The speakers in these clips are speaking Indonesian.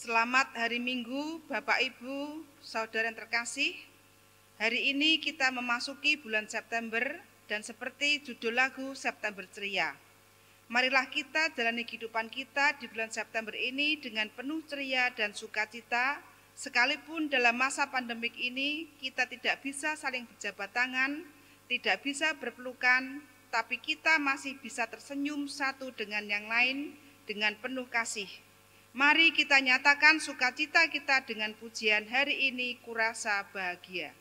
Selamat hari Minggu, Bapak Ibu, Saudara yang terkasih. Hari ini kita memasuki bulan September dan seperti judul lagu September Ceria. Marilah kita jalani kehidupan kita di bulan September ini dengan penuh ceria dan sukacita. Sekalipun dalam masa pandemik ini kita tidak bisa saling berjabat tangan, tidak bisa berpelukan, tapi kita masih bisa tersenyum satu dengan yang lain dengan penuh kasih. Mari kita nyatakan sukacita kita dengan pujian hari ini, kurasa bahagia.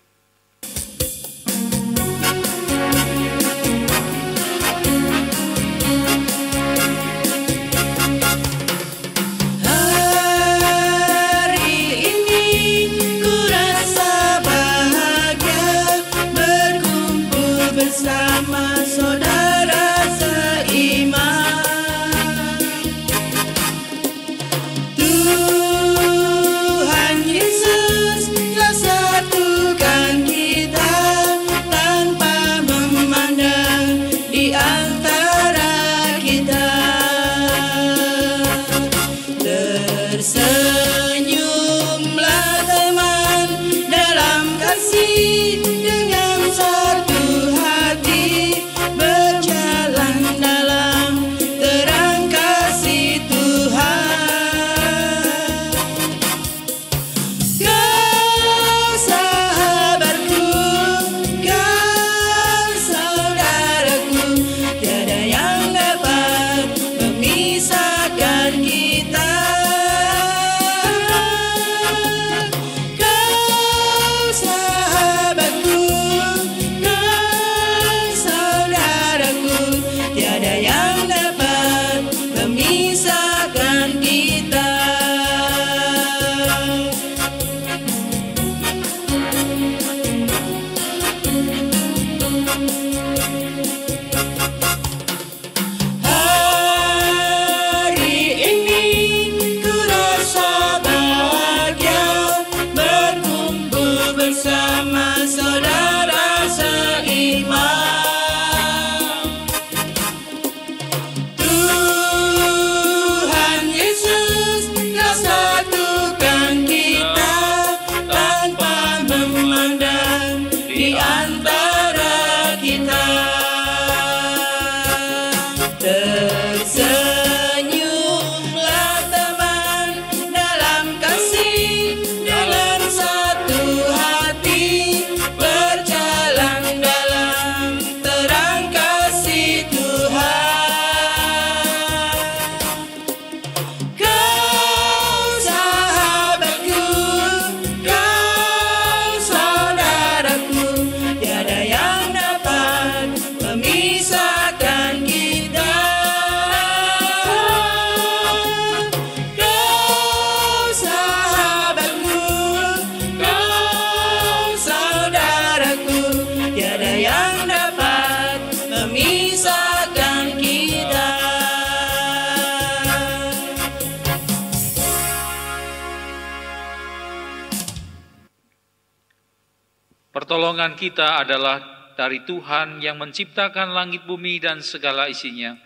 Pertolongan kita adalah dari Tuhan yang menciptakan langit bumi dan segala isinya,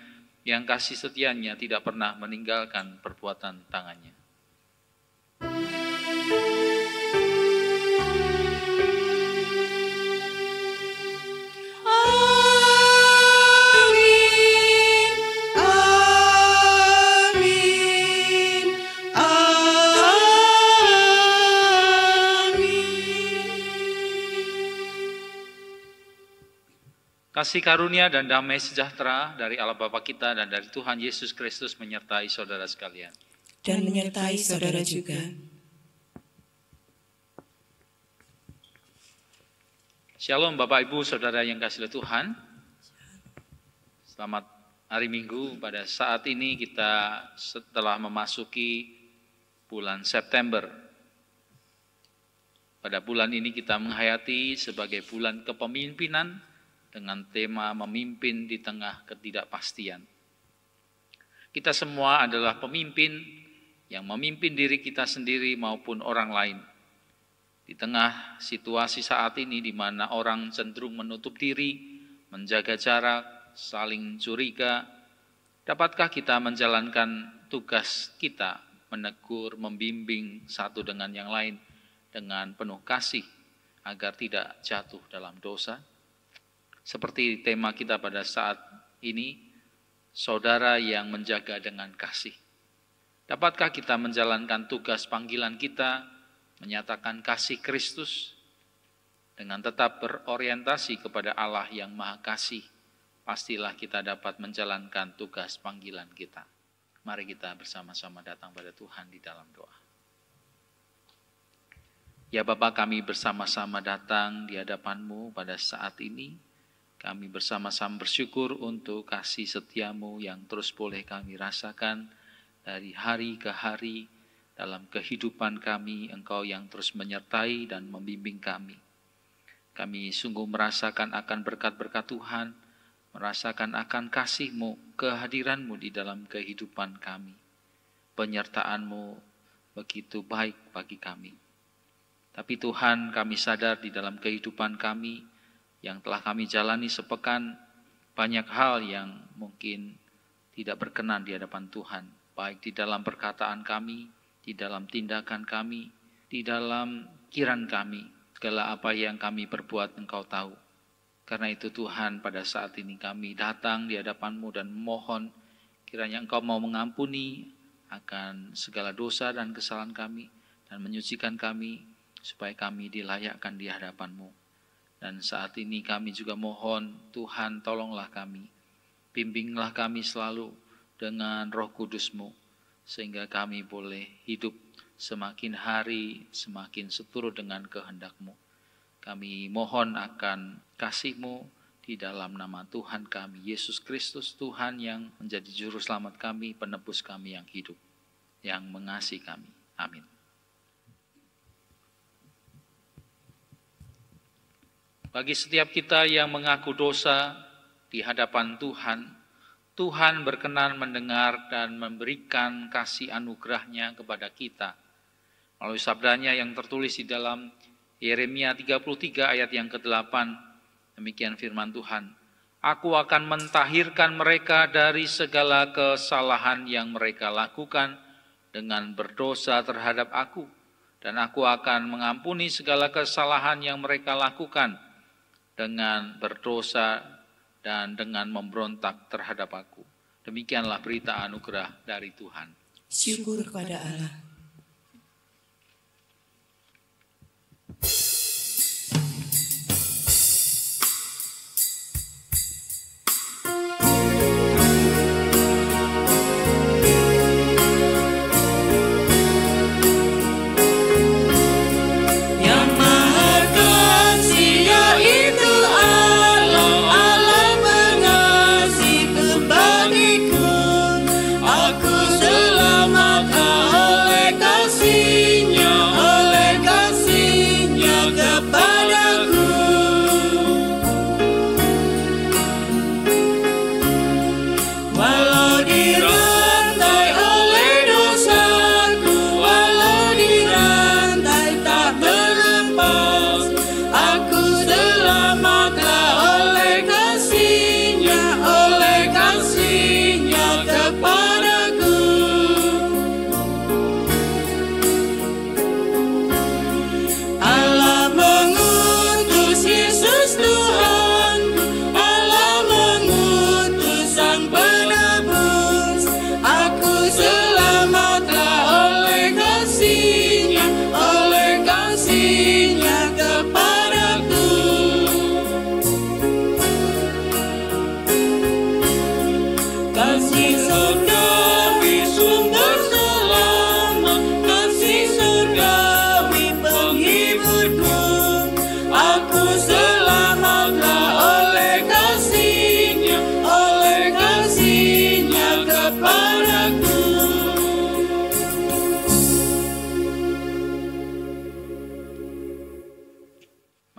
yang kasih setianya tidak pernah meninggalkan perbuatan tangannya. Kasih karunia dan damai sejahtera dari Allah Bapa kita dan dari Tuhan Yesus Kristus menyertai saudara sekalian. Dan menyertai saudara juga. Shalom Bapak Ibu Saudara yang kasih Tuhan. Selamat hari Minggu. Pada saat ini kita setelah memasuki bulan September. Pada bulan ini kita menghayati sebagai bulan kepemimpinan dengan tema memimpin di tengah ketidakpastian. Kita semua adalah pemimpin yang memimpin diri kita sendiri maupun orang lain. Di tengah situasi saat ini di mana orang cenderung menutup diri, menjaga jarak, saling curiga, dapatkah kita menjalankan tugas kita menegur, membimbing satu dengan yang lain dengan penuh kasih agar tidak jatuh dalam dosa. Seperti tema kita pada saat ini, saudara yang menjaga dengan kasih. Dapatkah kita menjalankan tugas panggilan kita, menyatakan kasih Kristus, dengan tetap berorientasi kepada Allah yang Maha Kasih? Pastilah kita dapat menjalankan tugas panggilan kita. Mari kita bersama-sama datang pada Tuhan di dalam doa. Ya Bapa, kami bersama-sama datang di hadapan-Mu pada saat ini. Kami bersama-sama bersyukur untuk kasih setia-Mu yang terus boleh kami rasakan dari hari ke hari dalam kehidupan kami. Engkau yang terus menyertai dan membimbing kami. Kami sungguh merasakan akan berkat-berkat Tuhan, merasakan akan kasih-Mu, kehadiran-Mu di dalam kehidupan kami. Penyertaan-Mu begitu baik bagi kami. Tapi Tuhan, kami sadar di dalam kehidupan kami yang telah kami jalani sepekan, banyak hal yang mungkin tidak berkenan di hadapan Tuhan. Baik di dalam perkataan kami, di dalam tindakan kami, di dalam pikiran kami. Segala apa yang kami perbuat Engkau tahu. Karena itu Tuhan, pada saat ini kami datang di hadapan-Mu dan mohon kiranya Engkau mau mengampuni akan segala dosa dan kesalahan kami dan menyucikan kami supaya kami dilayakkan di hadapan-Mu. Dan saat ini kami juga mohon Tuhan, tolonglah kami, bimbinglah kami selalu dengan Roh Kudus-Mu sehingga kami boleh hidup semakin hari semakin seturut dengan kehendak-Mu. Kami mohon akan kasih-Mu di dalam nama Tuhan kami, Yesus Kristus, Tuhan yang menjadi juru selamat kami, penebus kami yang hidup, yang mengasihi kami. Amin. Bagi setiap kita yang mengaku dosa di hadapan Tuhan, Tuhan berkenan mendengar dan memberikan kasih anugerah-Nya kepada kita. Melalui sabdanya yang tertulis di dalam Yeremia 33 ayat yang ke-8, demikian firman Tuhan. Aku akan mentahirkan mereka dari segala kesalahan yang mereka lakukan dengan berdosa terhadap aku. Dan aku akan mengampuni segala kesalahan yang mereka lakukan dengan berdosa dan dengan memberontak terhadap aku. Demikianlah berita anugerah dari Tuhan. Syukur kepada Allah.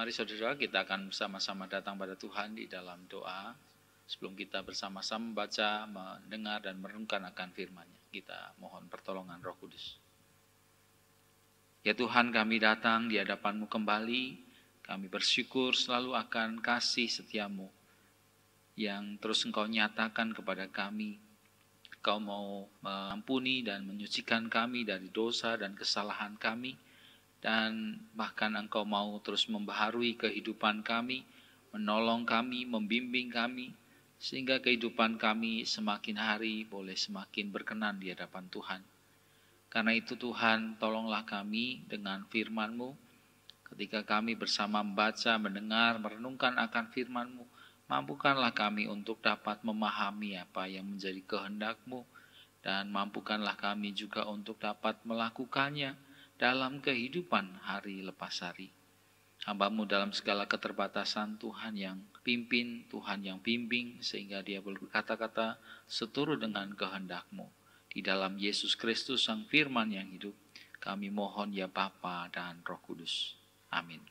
Mari saudara, kita akan bersama-sama datang pada Tuhan di dalam doa. Sebelum kita bersama-sama membaca, mendengar, dan merenungkan akan firman-Nya, kita mohon pertolongan Roh Kudus. Ya Tuhan, kami datang di hadapan-Mu kembali. Kami bersyukur selalu akan kasih setia-Mu yang terus Engkau nyatakan kepada kami. Engkau mau mengampuni dan menyucikan kami dari dosa dan kesalahan kami, dan bahkan Engkau mau terus membaharui kehidupan kami, menolong kami, membimbing kami, sehingga kehidupan kami semakin hari boleh semakin berkenan di hadapan Tuhan. Karena itu Tuhan, tolonglah kami dengan firman-Mu. Ketika kami bersama membaca, mendengar, merenungkan akan firman-Mu, mampukanlah kami untuk dapat memahami apa yang menjadi kehendak-Mu, dan mampukanlah kami juga untuk dapat melakukannya dalam kehidupan hari lepas hari. Hamba-Mu dalam segala keterbatasan, Tuhan yang pimpin, Tuhan yang bimbing, sehingga dia boleh berkata-kata seturut dengan kehendak-Mu. Di dalam Yesus Kristus Sang Firman yang hidup, kami mohon ya Bapa dan Roh Kudus. Amin.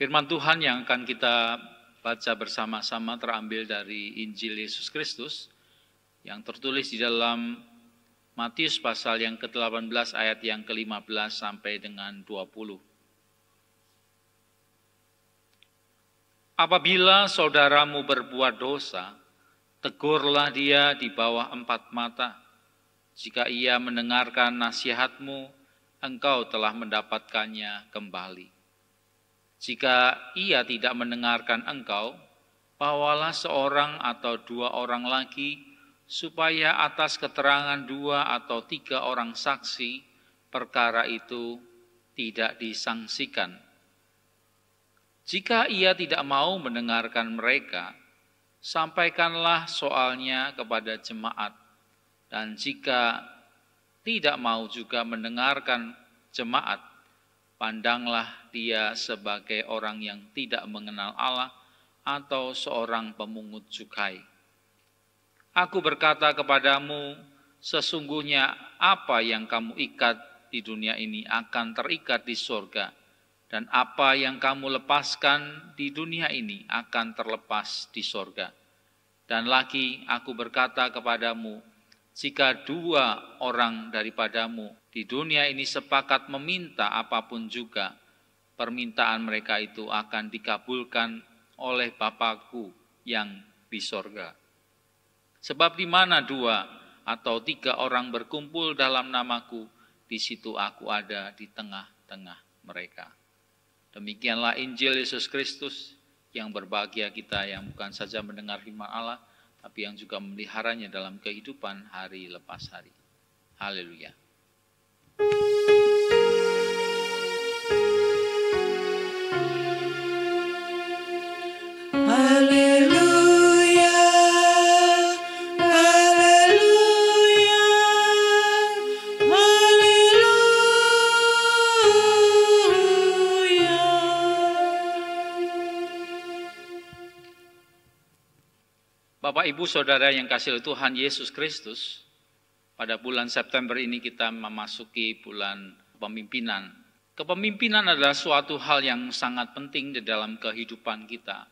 Firman Tuhan yang akan kita baca bersama-sama terambil dari Injil Yesus Kristus yang tertulis di dalam Matius pasal yang ke-18 ayat yang ke-15 sampai dengan 20. Apabila saudaramu berbuat dosa, tegurlah dia di bawah 4 mata. Jika ia mendengarkan nasihatmu, engkau telah mendapatkannya kembali. Jika ia tidak mendengarkan engkau, bawalah seorang atau dua orang lagi, supaya atas keterangan dua atau tiga orang saksi, perkara itu tidak disangsikan. Jika ia tidak mau mendengarkan mereka, sampaikanlah soalnya kepada jemaat. Dan jika tidak mau juga mendengarkan jemaat, pandanglah dia sebagai orang yang tidak mengenal Allah atau seorang pemungut cukai. Aku berkata kepadamu, sesungguhnya apa yang kamu ikat di dunia ini akan terikat di surga, dan apa yang kamu lepaskan di dunia ini akan terlepas di surga. Dan lagi aku berkata kepadamu, jika dua orang daripadamu di dunia ini sepakat meminta apapun juga, permintaan mereka itu akan dikabulkan oleh Bapa-Ku yang di sorga. Sebab di mana dua atau tiga orang berkumpul dalam namaku, di situ aku ada di tengah-tengah mereka. Demikianlah Injil Yesus Kristus, yang berbahagia kita yang bukan saja mendengar firman Allah, tapi yang juga memeliharanya dalam kehidupan hari lepas hari. Haleluya. Haleluya, haleluya, haleluya. Bapak, Ibu, Saudara yang kasih oleh Tuhan Yesus Kristus, pada bulan September ini kita memasuki bulan kepemimpinan. Kepemimpinan adalah suatu hal yang sangat penting di dalam kehidupan kita,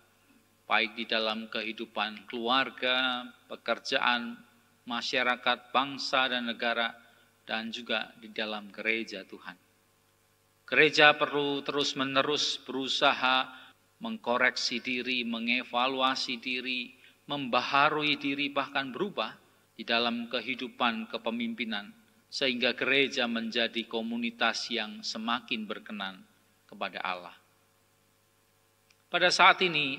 baik di dalam kehidupan keluarga, pekerjaan, masyarakat, bangsa dan negara, dan juga di dalam gereja Tuhan. Gereja perlu terus-menerus berusaha mengkoreksi diri, mengevaluasi diri, membaharui diri, bahkan berubah di dalam kehidupan kepemimpinan, sehingga gereja menjadi komunitas yang semakin berkenan kepada Allah. Pada saat ini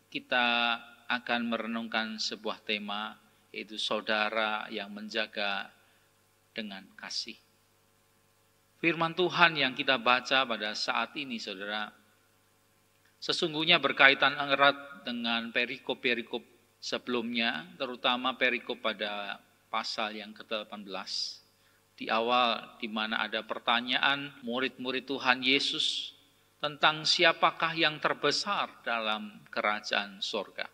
kita akan merenungkan sebuah tema, yaitu saudara yang menjaga dengan kasih. Firman Tuhan yang kita baca pada saat ini, saudara, sesungguhnya berkaitan erat dengan perikop-perikop sebelumnya, terutama perikop pada pasal yang ke-18. Di awal, di mana ada pertanyaan murid-murid Tuhan Yesus tentang siapakah yang terbesar dalam kerajaan surga.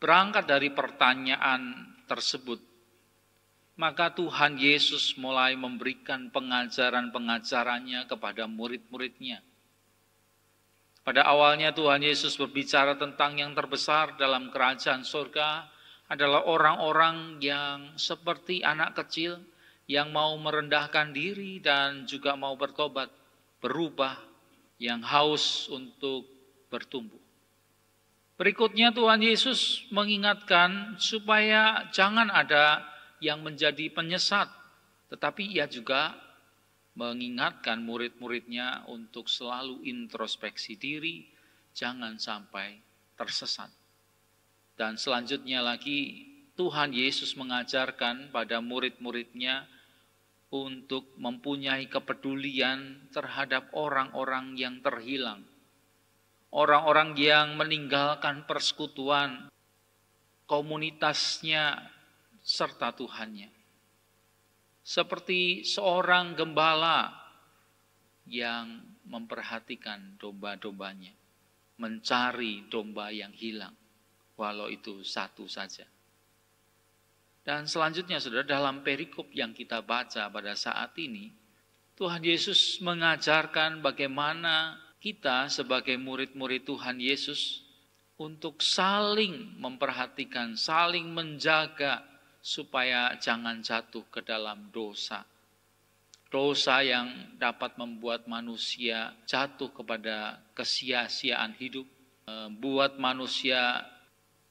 Berangkat dari pertanyaan tersebut, maka Tuhan Yesus mulai memberikan pengajaran-pengajarannya kepada murid-muridnya. Pada awalnya Tuhan Yesus berbicara tentang yang terbesar dalam kerajaan surga adalah orang-orang yang seperti anak kecil yang mau merendahkan diri dan juga mau bertobat, berubah, yang haus untuk bertumbuh. Berikutnya Tuhan Yesus mengingatkan supaya jangan ada yang menjadi penyesat, tetapi ia juga mengingatkan murid-muridnya untuk selalu introspeksi diri, jangan sampai tersesat. Dan selanjutnya lagi Tuhan Yesus mengajarkan pada murid-muridnya untuk mempunyai kepedulian terhadap orang-orang yang terhilang, orang-orang yang meninggalkan persekutuan, komunitasnya, serta Tuhannya. Seperti seorang gembala yang memperhatikan domba-dombanya, mencari domba yang hilang, walau itu satu saja. Dan selanjutnya, saudara, dalam perikop yang kita baca pada saat ini, Tuhan Yesus mengajarkan bagaimana kita sebagai murid-murid Tuhan Yesus untuk saling memperhatikan, saling menjaga, supaya jangan jatuh ke dalam dosa. Dosa yang dapat membuat manusia jatuh kepada kesia-siaan hidup,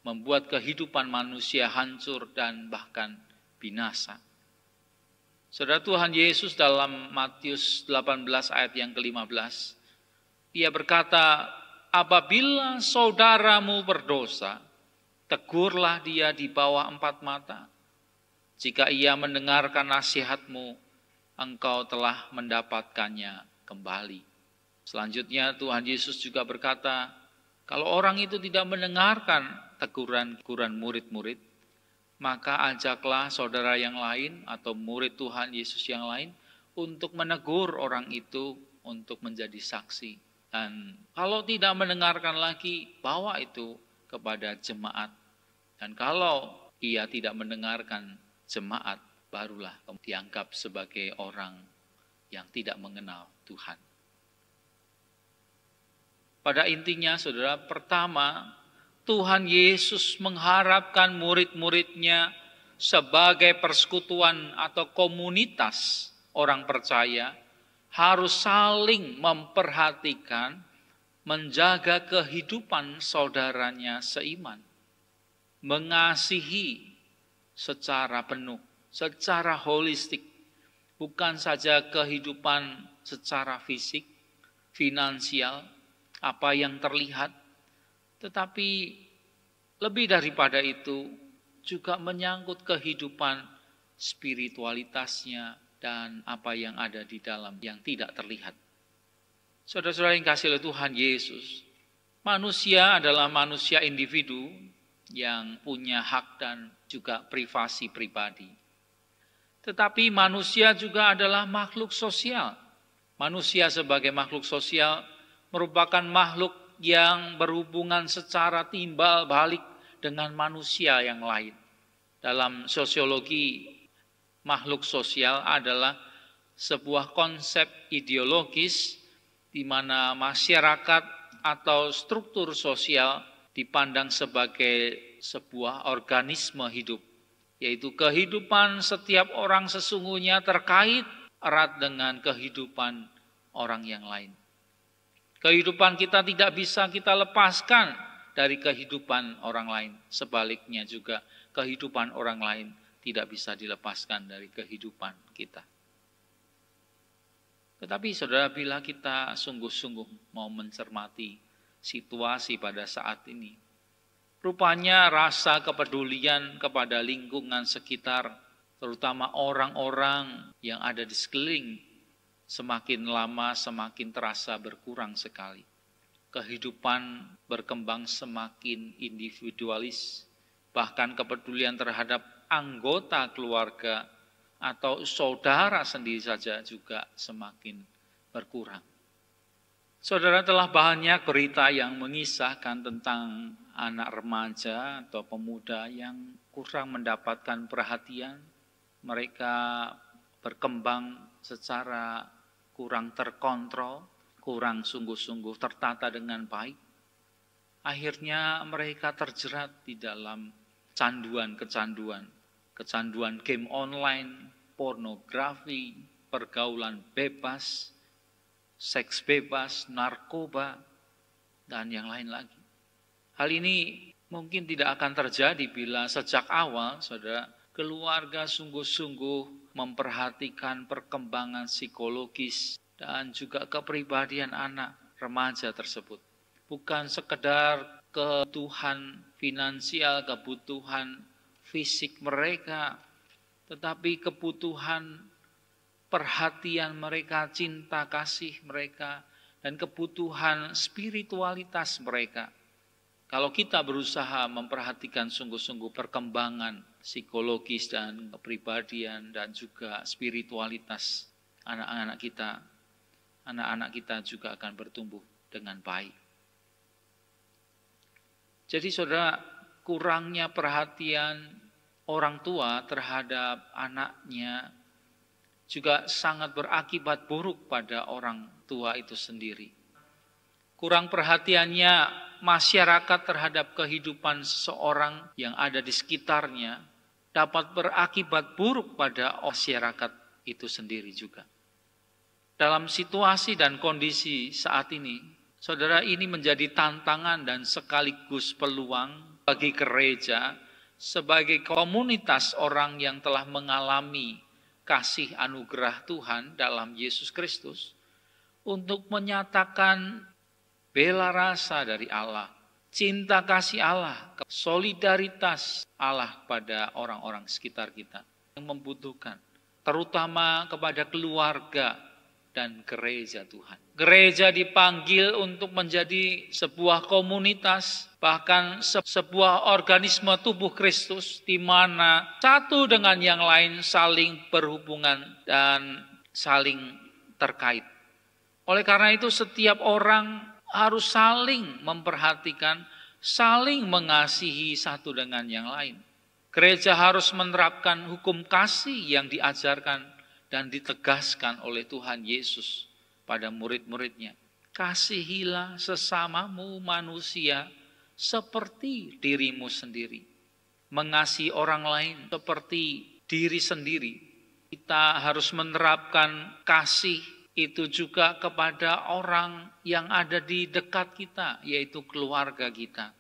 membuat kehidupan manusia hancur dan bahkan binasa. Saudara, Tuhan Yesus dalam Matius 18 ayat yang ke-15 Dia berkata, apabila saudaramu berdosa, tegurlah dia di bawah 4 mata. Jika ia mendengarkan nasihatmu, engkau telah mendapatkannya kembali. Selanjutnya Tuhan Yesus juga berkata, kalau orang itu tidak mendengarkan teguran murid-murid, maka ajaklah saudara yang lain atau murid Tuhan Yesus yang lain untuk menegur orang itu untuk menjadi saksi. Dan kalau tidak mendengarkan lagi, bawa itu kepada jemaat. Dan kalau ia tidak mendengarkan jemaat, barulah dianggap sebagai orang yang tidak mengenal Tuhan. Pada intinya, saudara, pertama, Tuhan Yesus mengharapkan murid-muridnya sebagai persekutuan atau komunitas orang percaya harus saling memperhatikan, menjaga kehidupan saudaranya seiman, mengasihi secara penuh, secara holistik, bukan saja kehidupan secara fisik, finansial, apa yang terlihat, tetapi lebih daripada itu juga menyangkut kehidupan spiritualitasnya dan apa yang ada di dalam yang tidak terlihat. Saudara-saudara yang kasih oleh Tuhan Yesus, manusia adalah manusia individu yang punya hak dan juga privasi pribadi. Tetapi manusia juga adalah makhluk sosial. Manusia sebagai makhluk sosial merupakan makhluk yang berhubungan secara timbal balik dengan manusia yang lain. Dalam sosiologi, makhluk sosial adalah sebuah konsep ideologis di mana masyarakat atau struktur sosial dipandang sebagai sebuah organisme hidup, yaitu kehidupan setiap orang sesungguhnya terkait erat dengan kehidupan orang yang lain. Kehidupan kita tidak bisa kita lepaskan dari kehidupan orang lain. Sebaliknya juga kehidupan orang lain tidak bisa dilepaskan dari kehidupan kita. Tetapi saudara, bila kita sungguh-sungguh mau mencermati situasi pada saat ini, rupanya rasa kepedulian kepada lingkungan sekitar, terutama orang-orang yang ada di sekeliling, semakin lama semakin terasa berkurang sekali. Kehidupan berkembang semakin individualis, bahkan kepedulian terhadap anggota keluarga atau saudara sendiri saja juga semakin berkurang. Saudara, telah banyak berita yang mengisahkan tentang anak remaja atau pemuda yang kurang mendapatkan perhatian. Mereka berkembang secara kurang terkontrol, kurang sungguh-sungguh tertata dengan baik. Akhirnya mereka terjerat di dalam kecanduan game online, pornografi, pergaulan bebas, seks bebas, narkoba, dan yang lain lagi. Hal ini mungkin tidak akan terjadi bila sejak awal, saudara, keluarga sungguh-sungguh memperhatikan perkembangan psikologis dan juga kepribadian anak remaja tersebut. Bukan sekedar kebutuhan finansial, kebutuhan fisik mereka, tetapi kebutuhan perhatian mereka, cinta kasih mereka, dan kebutuhan spiritualitas mereka. Kalau kita berusaha memperhatikan sungguh-sungguh perkembangan psikologis dan kepribadian dan juga spiritualitas anak-anak kita juga akan bertumbuh dengan baik. Jadi saudara, kurangnya perhatian orang tua terhadap anaknya juga sangat berakibat buruk pada orang tua itu sendiri. Kurang perhatiannya masyarakat terhadap kehidupan seseorang yang ada di sekitarnya dapat berakibat buruk pada masyarakat itu sendiri juga. Dalam situasi dan kondisi saat ini, saudara, ini menjadi tantangan dan sekaligus peluang bagi gereja sebagai komunitas orang yang telah mengalami kasih anugerah Tuhan dalam Yesus Kristus untuk menyatakan bela rasa dari Allah, cinta kasih Allah, solidaritas Allah pada orang-orang sekitar kita yang membutuhkan, terutama kepada keluarga dan gereja Tuhan. Gereja dipanggil untuk menjadi sebuah komunitas, bahkan sebuah organisme tubuh Kristus, di mana satu dengan yang lain saling berhubungan dan saling terkait. Oleh karena itu setiap orang harus saling memperhatikan, saling mengasihi satu dengan yang lain. Gereja harus menerapkan hukum kasih yang diajarkan dan ditegaskan oleh Tuhan Yesus pada murid-muridnya. Kasihilah sesamamu manusia seperti dirimu sendiri. Mengasihi orang lain seperti diri sendiri. Kita harus menerapkan kasih itu juga kepada orang yang ada di dekat kita, yaitu keluarga kita.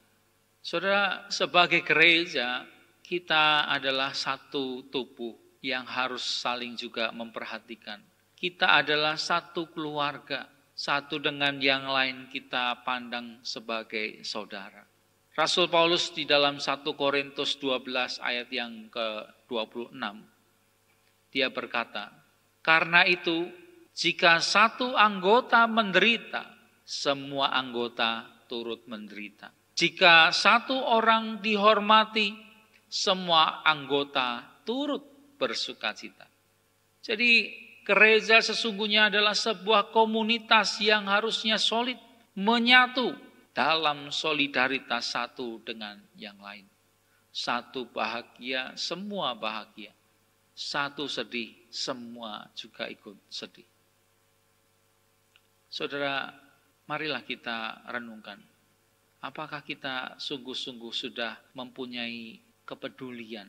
Saudara, sebagai gereja, kita adalah satu tubuh yang harus saling juga memperhatikan. Kita adalah satu keluarga, satu dengan yang lain kita pandang sebagai saudara. Rasul Paulus di dalam 1 Korintus 12 ayat yang ke-26, dia berkata, karena itu jika satu anggota menderita, semua anggota turut menderita. Jika satu orang dihormati, semua anggota turut bersukacita. Jadi gereja sesungguhnya adalah sebuah komunitas yang harusnya solid, menyatu dalam solidaritas satu dengan yang lain. Satu bahagia, semua bahagia. Satu sedih, semua juga ikut sedih. Saudara, marilah kita renungkan. Apakah kita sungguh-sungguh sudah mempunyai kepedulian,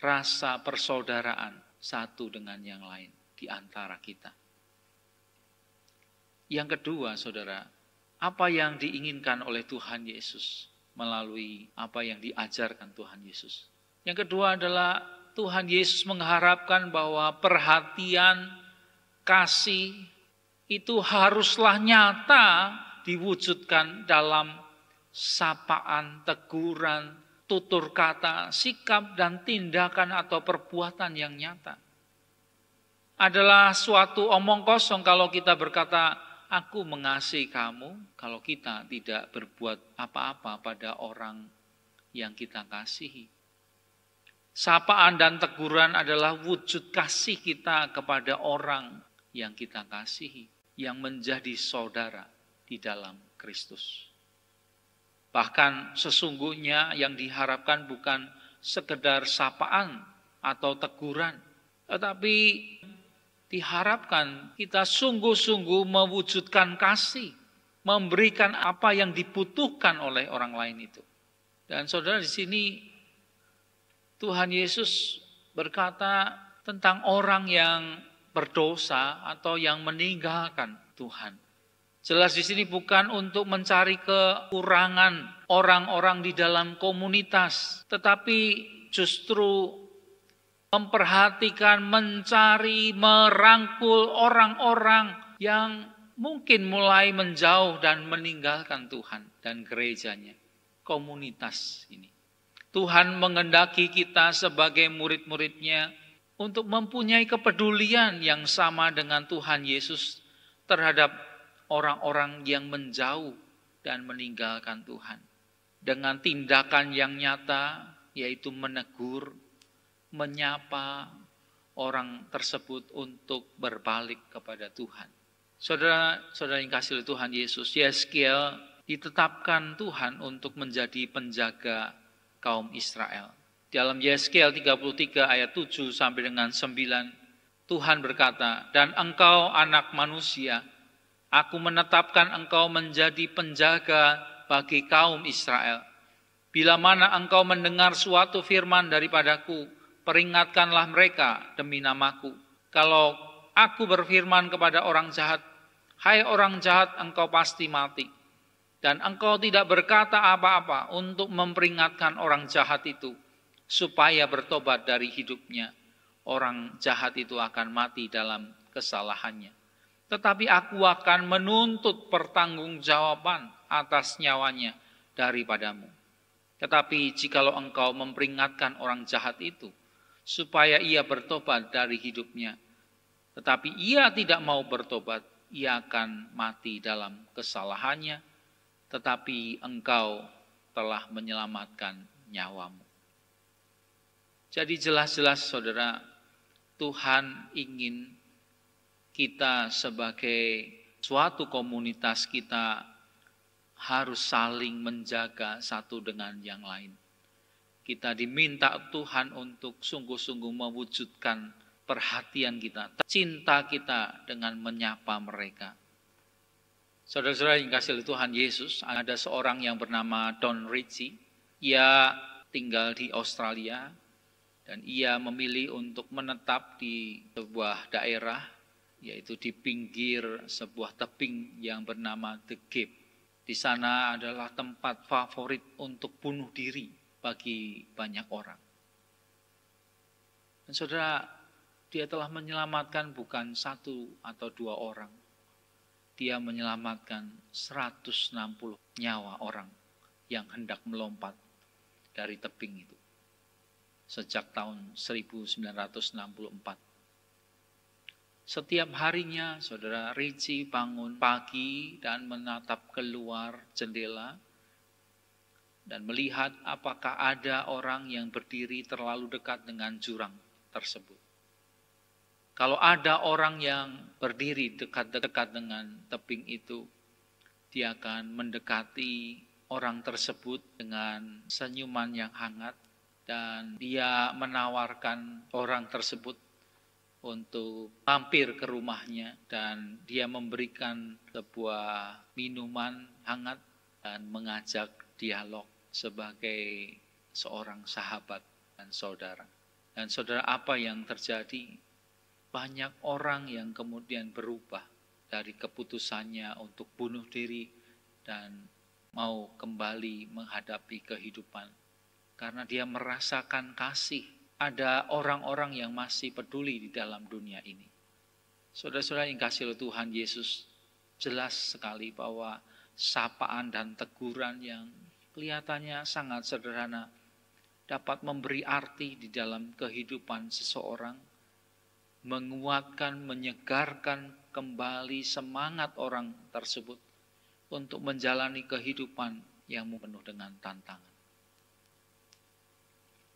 rasa persaudaraan satu dengan yang lain di antara kita? Yang kedua, saudara, apa yang diinginkan oleh Tuhan Yesus melalui apa yang diajarkan Tuhan Yesus? Yang kedua adalah Tuhan Yesus mengharapkan bahwa perhatian, kasih itu haruslah nyata diwujudkan dalam sapaan, teguran, tutur kata, sikap, dan tindakan atau perbuatan yang nyata. Adalah suatu omong kosong kalau kita berkata, aku mengasihi kamu, kalau kita tidak berbuat apa-apa pada orang yang kita kasihi. Sapaan dan teguran adalah wujud kasih kita kepada orang yang kita kasihi, yang menjadi saudara di dalam Kristus. Bahkan sesungguhnya yang diharapkan bukan sekedar sapaan atau teguran, tetapi diharapkan kita sungguh-sungguh mewujudkan kasih, memberikan apa yang dibutuhkan oleh orang lain itu. Dan saudara, di sini Tuhan Yesus berkata tentang orang yang berdosa atau yang meninggalkan Tuhan. Jelas di sini bukan untuk mencari kekurangan orang-orang di dalam komunitas, tetapi justru memperhatikan, mencari, merangkul orang-orang yang mungkin mulai menjauh dan meninggalkan Tuhan dan gerejanya, komunitas ini. Tuhan menghendaki kita sebagai murid-muridnya untuk mempunyai kepedulian yang sama dengan Tuhan Yesus terhadap orang-orang yang menjauh dan meninggalkan Tuhan. Dengan tindakan yang nyata, yaitu menegur, menyapa orang tersebut untuk berbalik kepada Tuhan. Saudara-saudara yang kasih oleh Tuhan Yesus, Yeskiel ditetapkan Tuhan untuk menjadi penjaga kaum Israel. Dalam Yeskiel 33 ayat 7 sampai dengan 9, Tuhan berkata, dan engkau anak manusia, aku menetapkan engkau menjadi penjaga bagi kaum Israel. Bila mana engkau mendengar suatu firman daripadaku, peringatkanlah mereka demi namaku. Kalau aku berfirman kepada orang jahat, hai orang jahat, engkau pasti mati. Dan engkau tidak berkata apa-apa untuk memperingatkan orang jahat itu, supaya bertobat dari hidupnya. Orang jahat itu akan mati dalam kesalahannya. Tetapi aku akan menuntut pertanggungjawaban atas nyawanya daripadamu. Tetapi jikalau engkau memperingatkan orang jahat itu, supaya ia bertobat dari hidupnya, tetapi ia tidak mau bertobat, ia akan mati dalam kesalahannya, tetapi engkau telah menyelamatkan nyawamu. Jadi jelas-jelas saudara, Tuhan ingin kita sebagai suatu komunitas kita harus saling menjaga satu dengan yang lain. Kita diminta Tuhan untuk sungguh-sungguh mewujudkan perhatian kita, cinta kita dengan menyapa mereka. Saudara-saudara yang kasih Tuhan Yesus, ada seorang yang bernama Don Ritchie. Ia tinggal di Australia dan ia memilih untuk menetap di sebuah daerah, yaitu di pinggir sebuah tebing yang bernama The Cape. Di sana adalah tempat favorit untuk bunuh diri bagi banyak orang. Dan saudara, dia telah menyelamatkan bukan satu atau dua orang. Dia menyelamatkan 160 nyawa orang yang hendak melompat dari tebing itu. Sejak tahun 1964. Setiap harinya saudara Ritchie bangun pagi dan menatap keluar jendela dan melihat apakah ada orang yang berdiri terlalu dekat dengan jurang tersebut. Kalau ada orang yang berdiri dekat-dekat dengan tebing itu, dia akan mendekati orang tersebut dengan senyuman yang hangat dan dia menawarkan orang tersebut untuk mampir ke rumahnya dan dia memberikan sebuah minuman hangat dan mengajak dialog sebagai seorang sahabat dan saudara. Dan saudara, apa yang terjadi? Banyak orang yang kemudian berubah dari keputusannya untuk bunuh diri dan mau kembali menghadapi kehidupan. Karena dia merasakan kasih. Ada orang-orang yang masih peduli di dalam dunia ini. Saudara-saudara yang kasih oleh Tuhan Yesus, jelas sekali bahwa sapaan dan teguran yang kelihatannya sangat sederhana dapat memberi arti di dalam kehidupan seseorang, menguatkan, menyegarkan kembali semangat orang tersebut untuk menjalani kehidupan yang penuh dengan tantangan.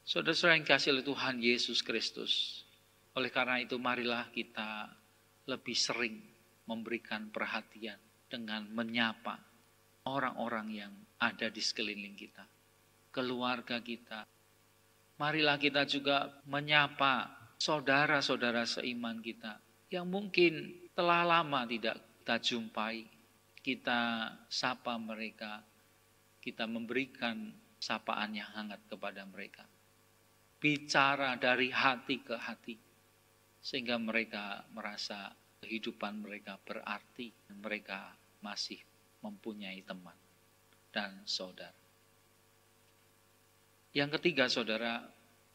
Saudara-saudara yang kasih oleh Tuhan Yesus Kristus, oleh karena itu marilah kita lebih sering memberikan perhatian dengan menyapa orang-orang yang ada di sekeliling kita, keluarga kita. Marilah kita juga menyapa saudara-saudara seiman kita yang mungkin telah lama tidak kita jumpai. Kita sapa mereka, kita memberikan sapaan yang hangat kepada mereka. Bicara dari hati ke hati, sehingga mereka merasa kehidupan mereka berarti, dan mereka masih mempunyai teman dan saudara. Yang ketiga saudara,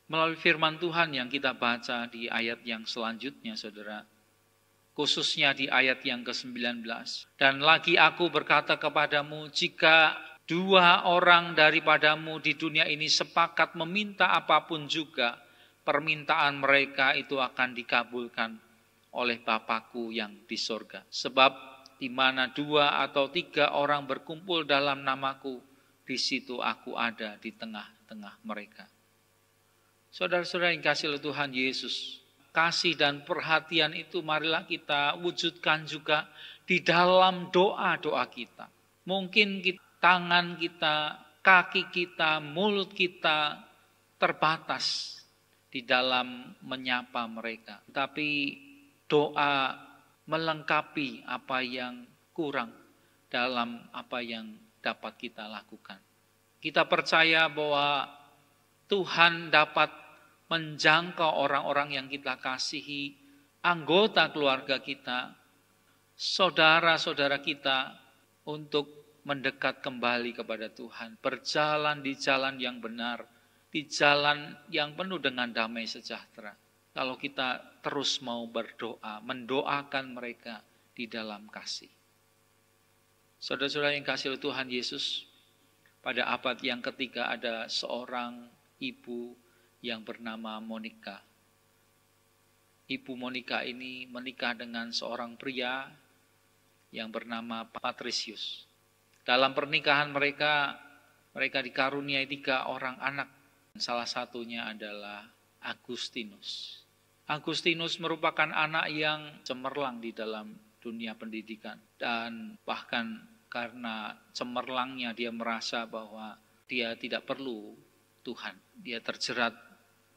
melalui firman Tuhan yang kita baca di ayat yang selanjutnya saudara, khususnya di ayat yang ke-19. Dan lagi aku berkata kepadamu, jika 2 orang daripadamu di dunia ini sepakat meminta apapun juga, permintaan mereka itu akan dikabulkan oleh Bapa-Ku yang di sorga. Sebab di mana 2 atau 3 orang berkumpul dalam nama-Ku, di situ aku ada di tengah-tengah mereka. Saudara-saudara yang kasih oleh Tuhan Yesus, kasih dan perhatian itu marilah kita wujudkan juga di dalam doa-doa kita. Mungkin tangan kita, kaki kita, mulut kita terbatas di dalam menyapa mereka. Tapi doa melengkapi apa yang kurang dalam apa yang dapat kita lakukan. Kita percaya bahwa Tuhan dapat menjangkau orang-orang yang kita kasihi, anggota keluarga kita, saudara-saudara kita untuk mendekat kembali kepada Tuhan, berjalan di jalan yang benar, di jalan yang penuh dengan damai sejahtera. Kalau kita terus mau berdoa, mendoakan mereka di dalam kasih. Saudara-saudara yang kasih oleh Tuhan Yesus, pada abad yang ketiga ada seorang ibu yang bernama Monica. Ibu Monica ini menikah dengan seorang pria yang bernama Patricius. Dalam pernikahan mereka dikaruniai 3 orang anak. Salah satunya adalah Agustinus. Agustinus merupakan anak yang cemerlang di dalam dunia pendidikan. Dan bahkan karena cemerlangnya dia merasa bahwa dia tidak perlu Tuhan. Dia terjerat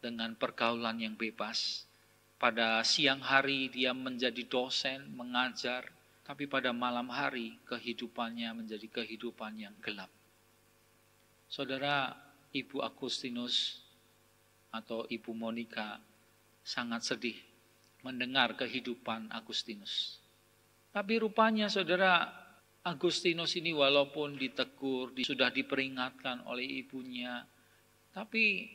dengan pergaulan yang bebas. Pada siang hari dia menjadi dosen, mengajar, tapi pada malam hari kehidupannya menjadi kehidupan yang gelap. Saudara, Ibu Agustinus atau Ibu Monica sangat sedih mendengar kehidupan Agustinus. Tapi rupanya saudara, Agustinus ini walaupun ditegur, sudah diperingatkan oleh ibunya, tapi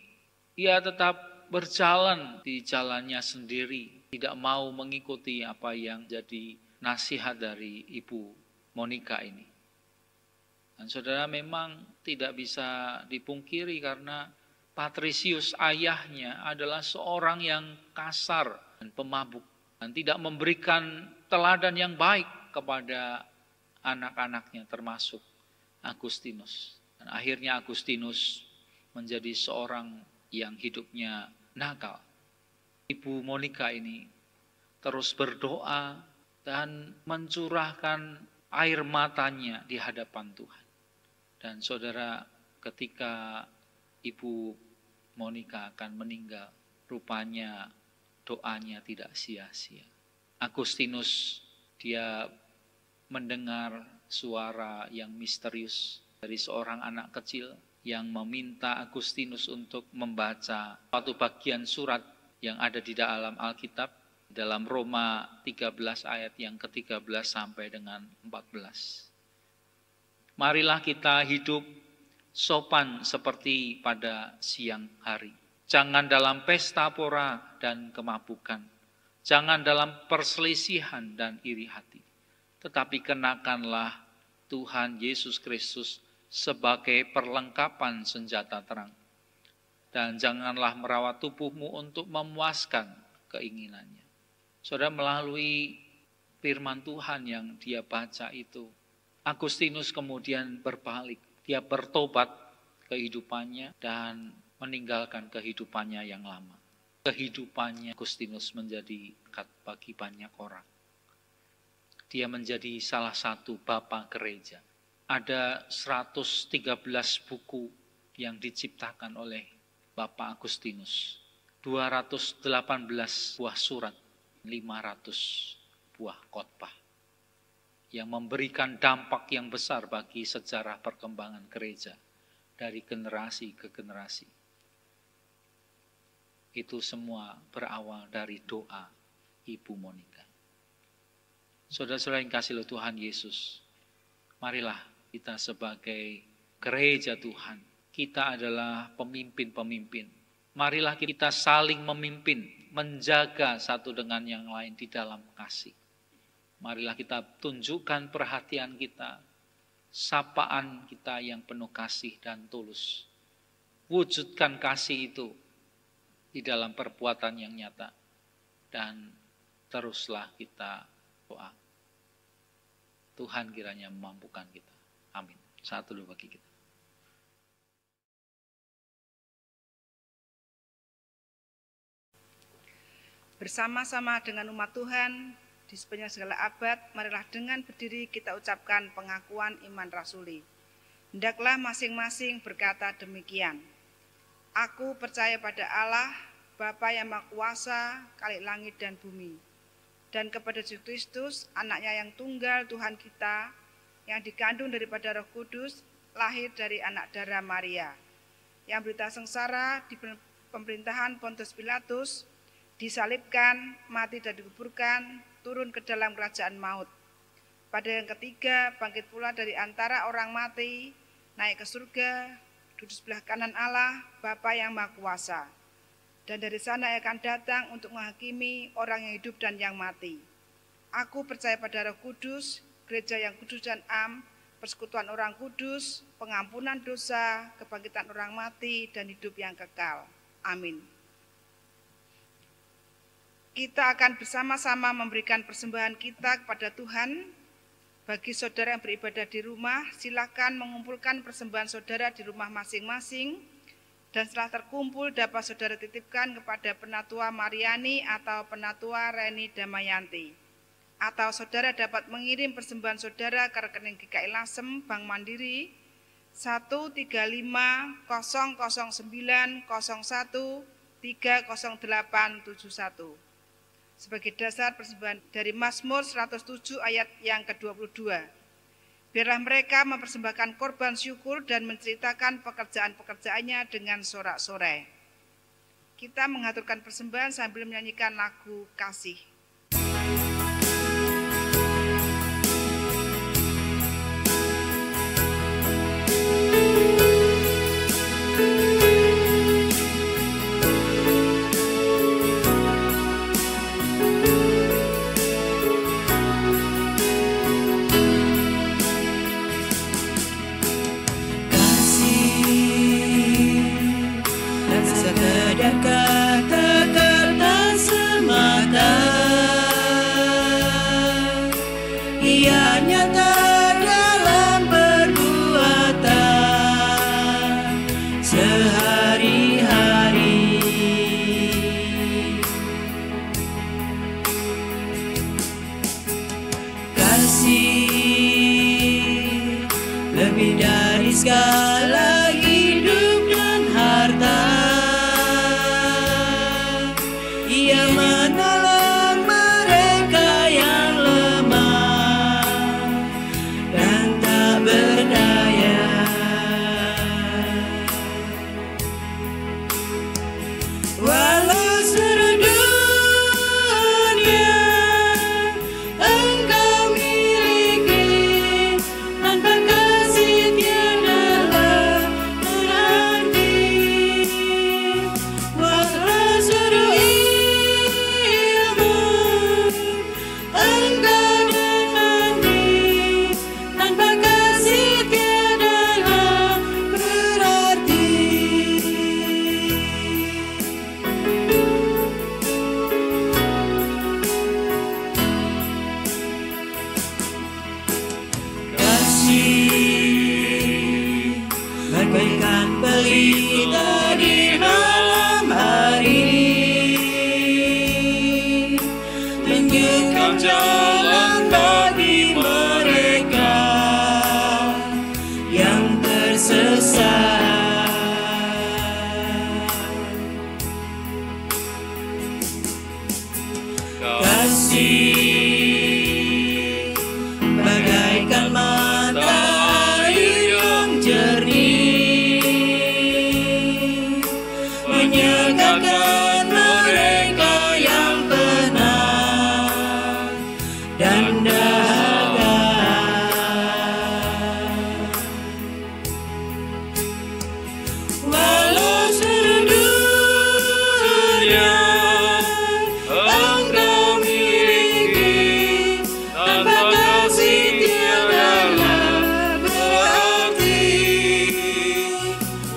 ia tetap berjalan di jalannya sendiri, tidak mau mengikuti apa yang jadi nasihat dari Ibu Monica ini. Dan saudara, memang tidak bisa dipungkiri karena Patricius ayahnya adalah seorang yang kasar dan pemabuk dan tidak memberikan teladan yang baik kepada anak-anaknya termasuk Agustinus. Dan akhirnya Agustinus menjadi seorang yang hidupnya nakal. Ibu Monica ini terus berdoa dan mencurahkan air matanya di hadapan Tuhan. Dan saudara, ketika Ibu Monica akan meninggal, rupanya doanya tidak sia-sia. Agustinus, dia mendengar suara yang misterius dari seorang anak kecil yang meminta Agustinus untuk membaca suatu bagian surat yang ada di dalam Alkitab, dalam Roma 13 ayat yang ke-13 sampai dengan 14. Marilah kita hidup sopan seperti pada siang hari. Jangan dalam pesta pora dan kemabukan. Jangan dalam perselisihan dan iri hati. Tetapi kenakanlah Tuhan Yesus Kristus sebagai perlengkapan senjata terang. Dan janganlah merawat tubuhmu untuk memuaskan keinginannya. Saudara, melalui firman Tuhan yang dia baca itu, Agustinus kemudian berbalik. Dia bertobat kehidupannya dan meninggalkan kehidupannya yang lama. Kehidupannya Agustinus menjadi dekat bagi banyak orang. Dia menjadi salah satu bapa gereja. Ada 113 buku yang diciptakan oleh Bapak Agustinus. 218 buah surat, 500 buah khotbah. Yang memberikan dampak yang besar bagi sejarah perkembangan gereja dari generasi ke generasi. Itu semua berawal dari doa Ibu Monica. Saudara-saudara yang kasih oleh Tuhan Yesus, marilah kita sebagai gereja Tuhan, kita adalah pemimpin-pemimpin. Marilah kita saling memimpin, menjaga satu dengan yang lain di dalam kasih. Marilah kita tunjukkan perhatian kita, sapaan kita yang penuh kasih dan tulus. Wujudkan kasih itu di dalam perbuatan yang nyata. Dan teruslah kita doa. Tuhan kiranya memampukan kita. Amin. Satu dulu bagi kita. Bersama-sama dengan umat Tuhan, di sepanjang segala abad, marilah dengan berdiri kita ucapkan pengakuan iman rasuli. Hendaklah masing-masing berkata demikian. Aku percaya pada Allah, Bapa yang Maha Kuasa, Khalik langit dan bumi, dan kepada Yesus Kristus, anaknya yang tunggal Tuhan kita, yang dikandung daripada Roh Kudus, lahir dari anak darah Maria, yang berita sengsara di pemerintahan Pontius Pilatus, disalibkan, mati dan dikuburkan, turun ke dalam kerajaan maut. Pada yang ketiga, bangkit pula dari antara orang mati, naik ke surga, duduk sebelah kanan Allah, Bapa yang Maha Kuasa. Dan dari sana ia akan datang untuk menghakimi orang yang hidup dan yang mati. Aku percaya pada Roh Kudus, gereja yang kudus dan am, persekutuan orang kudus, pengampunan dosa, kebangkitan orang mati, dan hidup yang kekal. Amin. Kita akan bersama-sama memberikan persembahan kita kepada Tuhan. Bagi saudara yang beribadah di rumah, silakan mengumpulkan persembahan saudara di rumah masing-masing. Dan setelah terkumpul dapat saudara titipkan kepada Penatua Mariani atau Penatua Reni Damayanti. Atau saudara dapat mengirim persembahan saudara ke rekening GKI Lasem Bank Mandiri 1350001300871 sebagai dasar persembahan dari Mazmur 107 ayat yang ke-22. Biarlah mereka mempersembahkan korban syukur dan menceritakan pekerjaan-pekerjaannya dengan sorak-sorai. Kita mengaturkan persembahan sambil menyanyikan lagu kasih. Kata-kata semata, ia nyata dalam perbuatan sehari-hari. Kasih lebih dari segala hidup dan harta. Ia menolong mereka yang lemah dan tak berdaya. Walau seluruh dunia engkau miliki, tanpa kasih tiadalah berarti. Walau seluruh bagaikan pelita di malam hari, tunjukkan jalan bagi mereka yang tersesat. Kasih bagaikan mata air yang jernih, menyegarkan mereka yang penat dan dahaga. Walau seluruh dunia engkau miliki, tanpa kasih tiadalah berarti.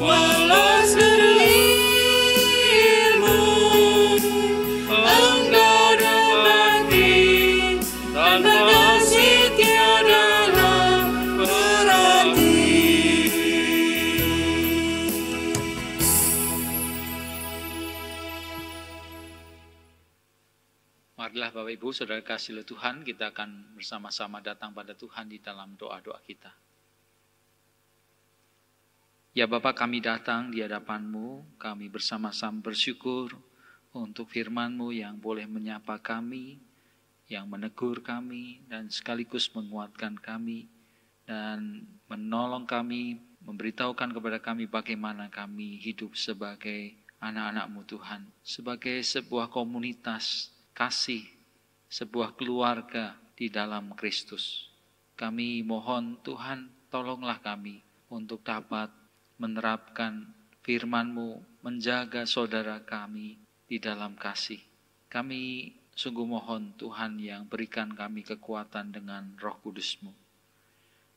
Walau seluruh ilmu engkau dapati, tanpa kasih tiadalah berarti. Marilah Bapak Ibu, Saudara kasih oleh Tuhan, kita akan bersama-sama datang pada Tuhan di dalam doa-doa kita. Ya Bapa, kami datang di hadapan-Mu, kami bersama-sama bersyukur untuk firman-Mu yang boleh menyapa kami, yang menegur kami, dan sekaligus menguatkan kami, dan menolong kami, memberitahukan kepada kami bagaimana kami hidup sebagai anak-anak-Mu Tuhan, sebagai sebuah komunitas kasih, sebuah keluarga di dalam Kristus. Kami mohon Tuhan, tolonglah kami untuk dapat menerapkan firman-Mu, menjaga saudara kami di dalam kasih. Kami sungguh mohon Tuhan yang berikan kami kekuatan dengan Roh Kudus-Mu.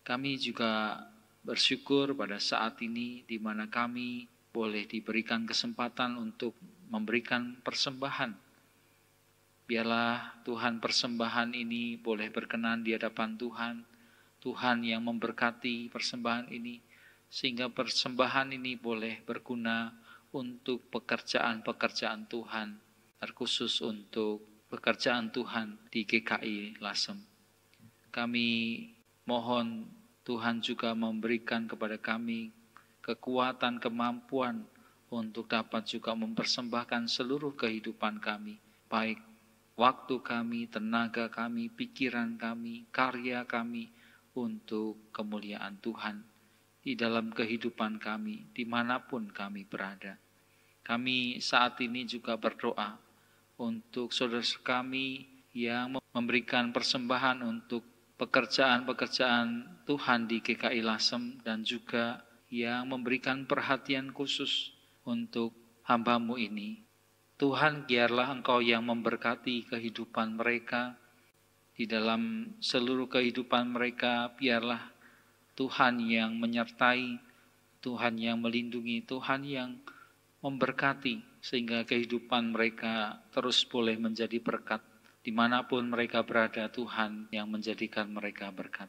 Kami juga bersyukur pada saat ini di mana kami boleh diberikan kesempatan untuk memberikan persembahan. Biarlah Tuhan persembahan ini boleh berkenan di hadapan Tuhan. Tuhan yang memberkati persembahan ini, sehingga persembahan ini boleh berguna untuk pekerjaan-pekerjaan Tuhan, terkhusus untuk pekerjaan Tuhan di GKI Lasem. Kami mohon Tuhan juga memberikan kepada kami kekuatan, kemampuan untuk dapat juga mempersembahkan seluruh kehidupan kami, baik waktu kami, tenaga kami, pikiran kami, karya kami, untuk kemuliaan Tuhan di dalam kehidupan kami, dimanapun kami berada. Kami saat ini juga berdoa untuk saudara kami yang memberikan persembahan untuk pekerjaan-pekerjaan Tuhan di GKI Lasem, dan juga yang memberikan perhatian khusus untuk hamba-Mu ini. Tuhan, biarlah Engkau yang memberkati kehidupan mereka. Di dalam seluruh kehidupan mereka, biarlah Tuhan yang menyertai, Tuhan yang melindungi, Tuhan yang memberkati, sehingga kehidupan mereka terus boleh menjadi berkat. Dimanapun mereka berada, Tuhan yang menjadikan mereka berkat.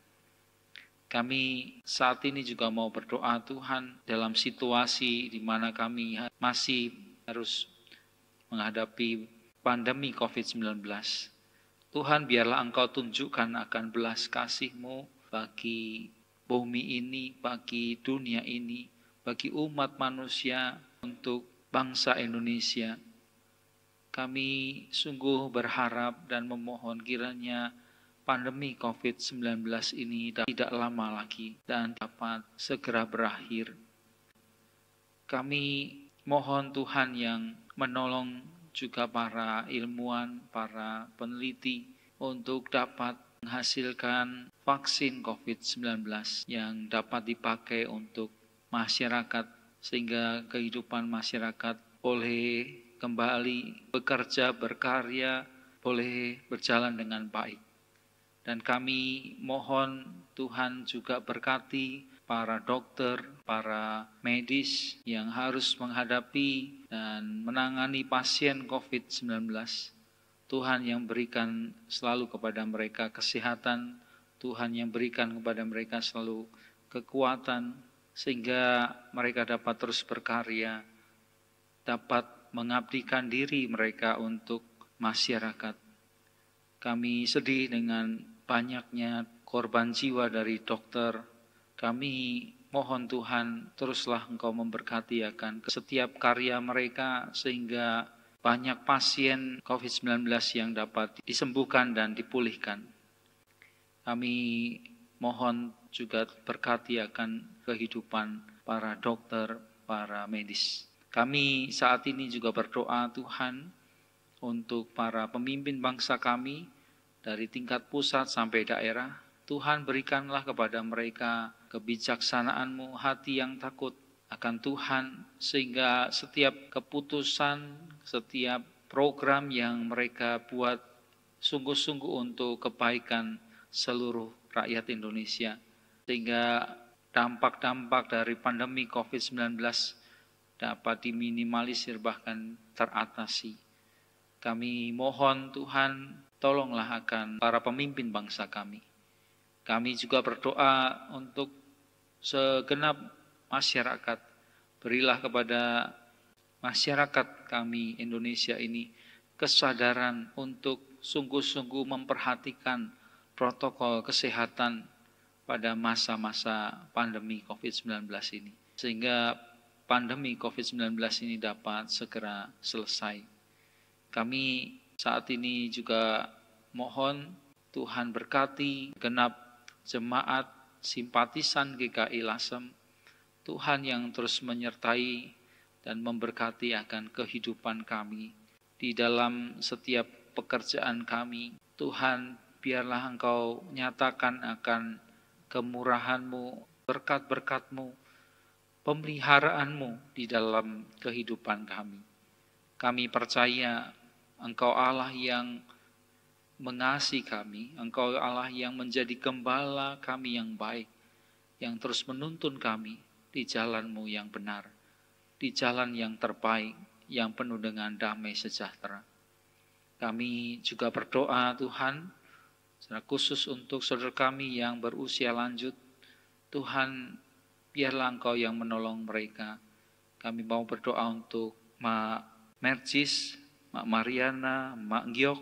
Kami saat ini juga mau berdoa, Tuhan, dalam situasi di mana kami masih harus menghadapi pandemi COVID-19. Tuhan, biarlah Engkau tunjukkan akan belas kasih-Mu bagi bumi ini, bagi dunia ini, bagi umat manusia, untuk bangsa Indonesia. Kami sungguh berharap dan memohon kiranya pandemi COVID-19 ini tidak lama lagi dan dapat segera berakhir. Kami mohon Tuhan yang menolong juga para ilmuwan, para peneliti untuk dapat menghasilkan vaksin COVID-19 yang dapat dipakai untuk masyarakat, sehingga kehidupan masyarakat boleh kembali bekerja, berkarya, boleh berjalan dengan baik. Dan kami mohon Tuhan juga berkati para dokter, para medis yang harus menghadapi dan menangani pasien COVID-19. Tuhan yang berikan selalu kepada mereka kesehatan, Tuhan yang berikan kepada mereka selalu kekuatan, sehingga mereka dapat terus berkarya, dapat mengabdikan diri mereka untuk masyarakat. Kami sedih dengan banyaknya korban jiwa dari dokter. Kami mohon Tuhan, teruslah Engkau memberkati akan setiap karya mereka, sehingga banyak pasien COVID-19 yang dapat disembuhkan dan dipulihkan. Kami mohon juga berkati akan kehidupan para dokter, para medis. Kami saat ini juga berdoa Tuhan untuk para pemimpin bangsa kami dari tingkat pusat sampai daerah. Tuhan, berikanlah kepada mereka kebijaksanaan-Mu, hati yang takut akan Tuhan, sehingga setiap keputusan, setiap program yang mereka buat sungguh-sungguh untuk kebaikan seluruh rakyat Indonesia, sehingga dampak-dampak dari pandemi COVID-19 dapat diminimalisir, bahkan teratasi. Kami mohon Tuhan, tolonglah akan para pemimpin bangsa kami. Kami juga berdoa untuk segenap masyarakat. Berilah kepada masyarakat kami Indonesia ini kesadaran untuk sungguh-sungguh memperhatikan protokol kesehatan pada masa-masa pandemi COVID-19 ini, sehingga pandemi COVID-19 ini dapat segera selesai. Kami saat ini juga mohon Tuhan berkati genap jemaat simpatisan GKI Lasem, Tuhan yang terus menyertai dan memberkati akan kehidupan kami di dalam setiap pekerjaan kami. Tuhan, biarlah Engkau nyatakan akan kemurahan-Mu, berkat-berkat-Mu, pemeliharaanmu di dalam kehidupan kami. Kami percaya Engkau Allah yang mengasihi kami, Engkau Allah yang menjadi gembala kami yang baik, yang terus menuntun kami di jalan-Mu yang benar, di jalan yang terbaik, yang penuh dengan damai sejahtera. Kami juga berdoa Tuhan, secara khusus untuk saudara kami yang berusia lanjut. Tuhan, biarlah Engkau yang menolong mereka. Kami mau berdoa untuk Mak Mercis, Mak Mariana, Mak Giok,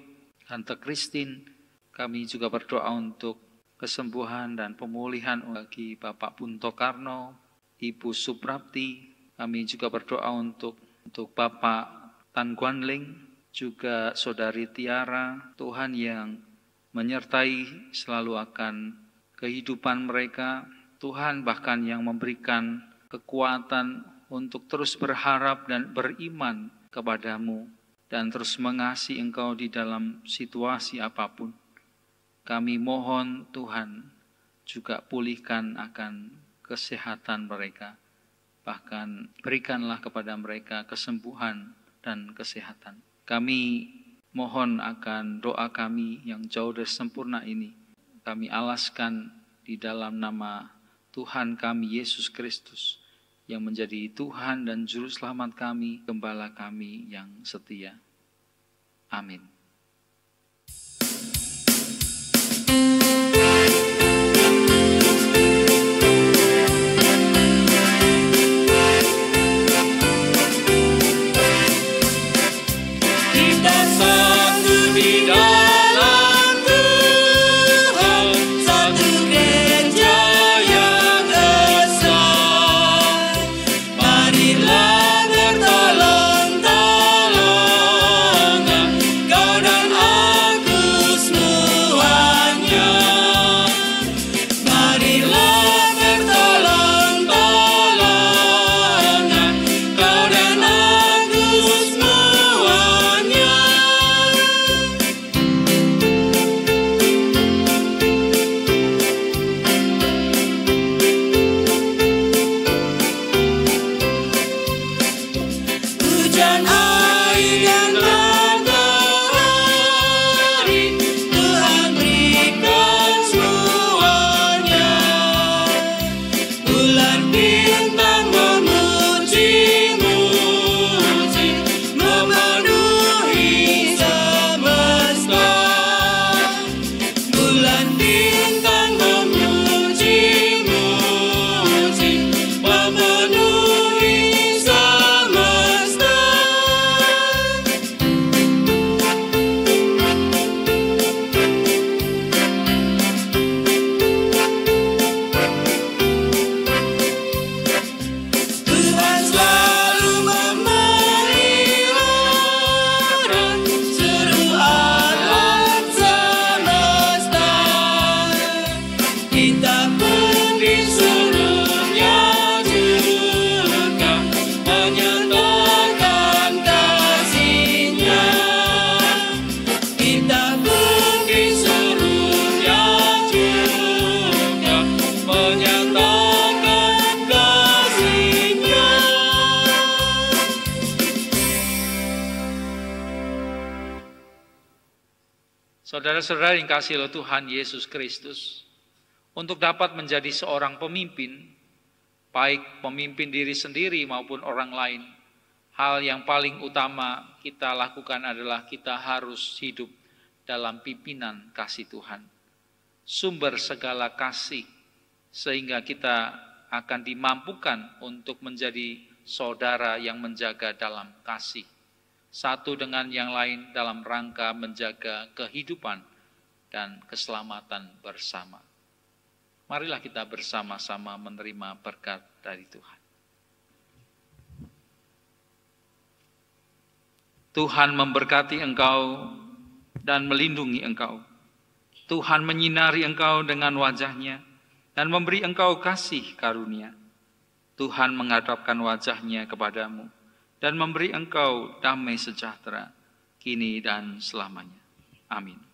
Tante Christine. Kami juga berdoa untuk kesembuhan dan pemulihan bagi Bapak Punto Karno, Ibu Suprapti. Kami juga berdoa untuk Bapak Tan Guanling, juga Saudari Tiara. Tuhan yang menyertai selalu akan kehidupan mereka. Tuhan bahkan yang memberikan kekuatan untuk terus berharap dan beriman kepadamu dan terus mengasihi Engkau di dalam situasi apapun. Kami mohon Tuhan juga pulihkan akan kesehatan mereka. Bahkan berikanlah kepada mereka kesembuhan dan kesehatan. Kami mohon akan doa kami yang jauh dari sempurna ini. Kami alaskan di dalam nama Tuhan kami Yesus Kristus yang menjadi Tuhan dan Juru Selamat kami, Gembala kami yang setia. Amin. Kita satu di dalam Tuhan, satu gereja yang esa. Marilah bertolong-tolongan, kau dan aku semuanya. Marilah bertolong-tolongan, kau dan aku semuanya. Hujan, air, dan matahari Tuhan berikan semuanya. Bulan bintang memuji-muji, memenuhi semesta. Bulan bintang memuji-muji, memenuhi semesta. Tuhan selalu memelihara seluruh alam semesta. Kita pun disuruhnya juga menyatakan kasih-Nya. Kita pun disuruhnya juga menyatakan kasih-Nya. Saudara-saudara yang kasih oleh Tuhan Yesus Kristus, untuk dapat menjadi seorang pemimpin, baik pemimpin diri sendiri maupun orang lain, hal yang paling utama kita lakukan adalah kita harus hidup dalam pimpinan kasih Tuhan. Sumber segala kasih, sehingga kita akan dimampukan untuk menjadi saudara yang menjaga dalam kasih. Satu dengan yang lain dalam rangka menjaga kehidupan dan keselamatan bersama. Marilah kita bersama-sama menerima berkat dari Tuhan. Tuhan memberkati engkau dan melindungi engkau. Tuhan menyinari engkau dengan wajah-Nya dan memberi engkau kasih karunia. Tuhan menghadapkan wajah-Nya kepadamu dan memberi engkau damai sejahtera kini dan selamanya. Amin.